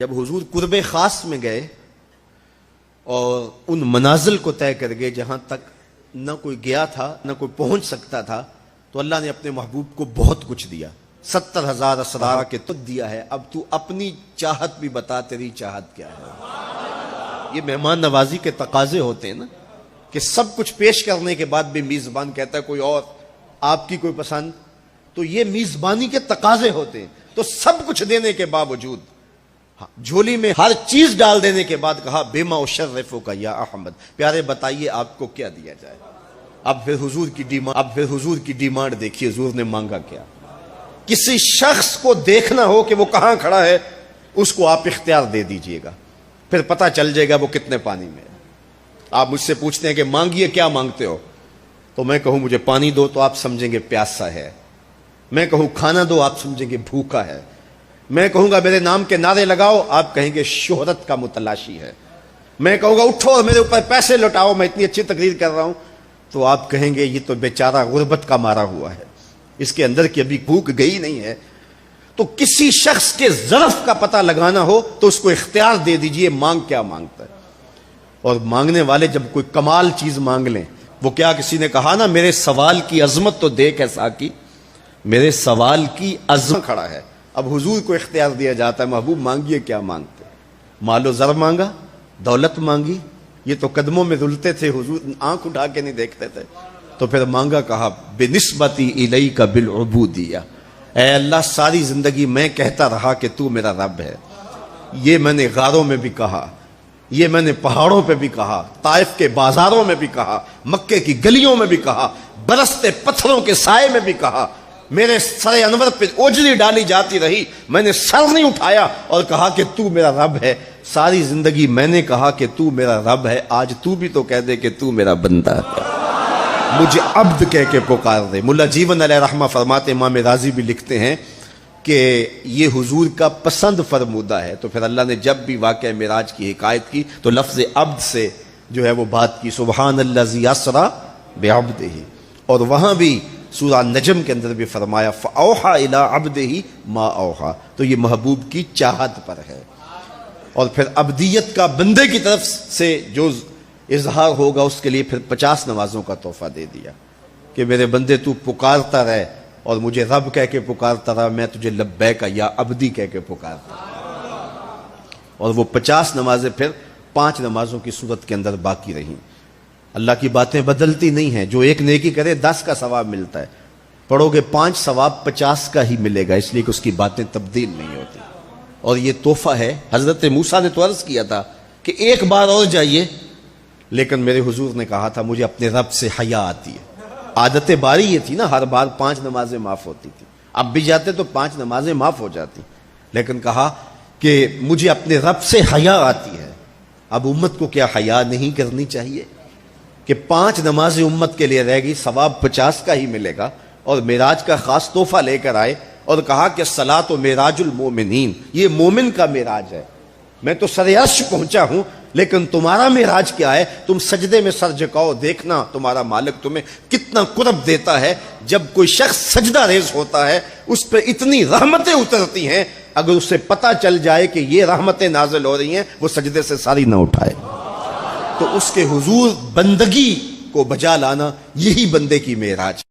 جب حضور قرب خاص میں گئے اور ان منازل کو طے کر گئے جہاں تک نہ کوئی گیا تھا نہ کوئی پہنچ سکتا تھا، تو اللہ نے اپنے محبوب کو بہت کچھ دیا، 70,000 اسرار کے تک دیا ہے۔ اب تو اپنی چاہت بھی بتا، تیری چاہت کیا ہے؟ یہ مہمان نوازی کے تقاضے ہوتے ہیں نا، کہ سب کچھ پیش کرنے کے بعد بھی میزبان کہتا ہے کوئی اور، آپ کی کوئی پسند، تو یہ میزبانی کے تقاضے ہوتے ہیں۔ تو سب کچھ دینے کے باوجود جھولی میں ہر چیز ڈال دینے کے بعد کہا بما اشرفک یا احمد، پیارے بتائیے آپ کو کیا دیا جائے۔ اب پھر حضور کی ڈیمانڈ دیکھیے، حضور نے مانگا کیا۔ کسی شخص کو دیکھنا ہو کہ وہ کہاں کھڑا ہے، اس کو آپ اختیار دے دیجئے گا، پھر پتہ چل جائے گا وہ کتنے پانی میں ہے۔ آپ مجھ سے پوچھتے ہیں کہ مانگیے، کیا مانگتے ہو؟ تو میں کہوں مجھے پانی دو تو آپ سمجھیں گے پیاسا ہے، میں کہوں کھانا دو آپ سمجھیں گے بھوکا ہے، میں کہوں گا میرے نام کے نعرے لگاؤ آپ کہیں گے شہرت کا متلاشی ہے، میں کہوں گا اٹھو اور میرے اوپر پیسے لوٹاؤ میں اتنی اچھی تقریر کر رہا ہوں، تو آپ کہیں گے یہ تو بیچارہ غربت کا مارا ہوا ہے، اس کے اندر کی ابھی بھوک گئی نہیں ہے۔ تو کسی شخص کے ظرف کا پتہ لگانا ہو تو اس کو اختیار دے دیجئے مانگ کیا مانگتا ہے۔ اور مانگنے والے جب کوئی کمال چیز مانگ لیں، وہ کیا کسی نے کہا نا میرے سوال کی عظمت تو دیکھ ہے ساقی، میرے سوال کی عظمت کھڑا ہے۔ اب حضور کو اختیار دیا جاتا ہے محبوب مانگیے کیا مانگتے، مال و زر مانگا، دولت مانگی، یہ تو قدموں میں رلتے تھے، حضور آنکھ اٹھا کے نہیں دیکھتے تھے، تو پھر مانگا کہا بنسبتی الیک بالعبودیہ، اے اللہ ساری زندگی میں کہتا رہا کہ تو میرا رب ہے، یہ میں نے غاروں میں بھی کہا، یہ میں نے پہاڑوں پہ بھی کہا، طائف کے بازاروں میں بھی کہا، مکے کی گلیوں میں بھی کہا، برستے پتھروں کے سائے میں بھی کہا، میرے سر انور پہ اوجری ڈالی جاتی رہی، میں نے سر نہیں اٹھایا اور کہا کہ تو میرا رب ہے، ساری زندگی میں نے کہا کہ تو میرا رب ہے، آج تو بھی تو کہہ دے کہ تو میرا بندہ ہے، مجھے عبد کہہ کے پکار دے۔ ملا جیون علیہ رحمہ فرماتے، امام راضی بھی لکھتے ہیں کہ یہ حضور کا پسند فرمودہ ہے، تو پھر اللہ نے جب بھی واقعہ معراج کی حکایت کی تو لفظ عبد سے جو ہے وہ بات کی، سبحان الذی اسری بعبدہ، اور وہاں بھی سورہ نجم کے اندر بھی فرمایا فَأَوْحَى إِلَىٰ عَبْدِهِ مَا أَوْحَى، تو یہ محبوب کی چاہت پر ہے۔ اور پھر عبدیت کا بندے کی طرف سے جو اظہار ہوگا اس کے لیے پھر 50 نمازوں کا تحفہ دے دیا کہ میرے بندے تو پکارتا رہے اور مجھے رب کہہ کے پکارتا رہا، میں تجھے لبیک یا عبدی کہہ کے پکارتا رہا۔ اور وہ 50 نمازیں پھر 5 نمازوں کی صورت کے اندر باقی رہیں۔ اللہ کی باتیں بدلتی نہیں ہیں، جو ایک نیکی کرے 10 کا ثواب ملتا ہے، پڑھو گے 5 ثواب 50 کا ہی ملے گا، اس لیے کہ اس کی باتیں تبدیل نہیں ہوتی۔ اور یہ تحفہ ہے، حضرت موسیٰ نے تو عرض کیا تھا کہ ایک بار اور جائیے، لیکن میرے حضور نے کہا تھا مجھے اپنے رب سے حیا آتی ہے۔ عادت باری یہ تھی نا، ہر بار 5 نمازیں معاف ہوتی تھی، اب بھی جاتے تو 5 نمازیں معاف ہو جاتی، لیکن کہا کہ مجھے اپنے رب سے حیا آتی ہے۔ اب امت کو کیا حیا نہیں کرنی چاہیے کہ 5 نمازیں امت کے لیے رہ گئی، ثواب 50 کا ہی ملے گا، اور معراج کا خاص تحفہ لے کر آئے اور کہا کہ صلاۃ و معراج المومنین، یہ مومن کا معراج ہے، میں تو سر عرش پہنچا ہوں لیکن تمہارا معراج کیا ہے، تم سجدے میں سر جھکاؤ، دیکھنا تمہارا مالک تمہیں کتنا قرب دیتا ہے۔ جب کوئی شخص سجدہ ریز ہوتا ہے اس پہ اتنی رحمتیں اترتی ہیں، اگر اسے پتہ چل جائے کہ یہ رحمتیں نازل ہو رہی ہیں وہ سجدے سے ساری نہ اٹھائے۔ تو اس کے حضور بندگی کو بجا لانا یہی بندے کی معراج ہے۔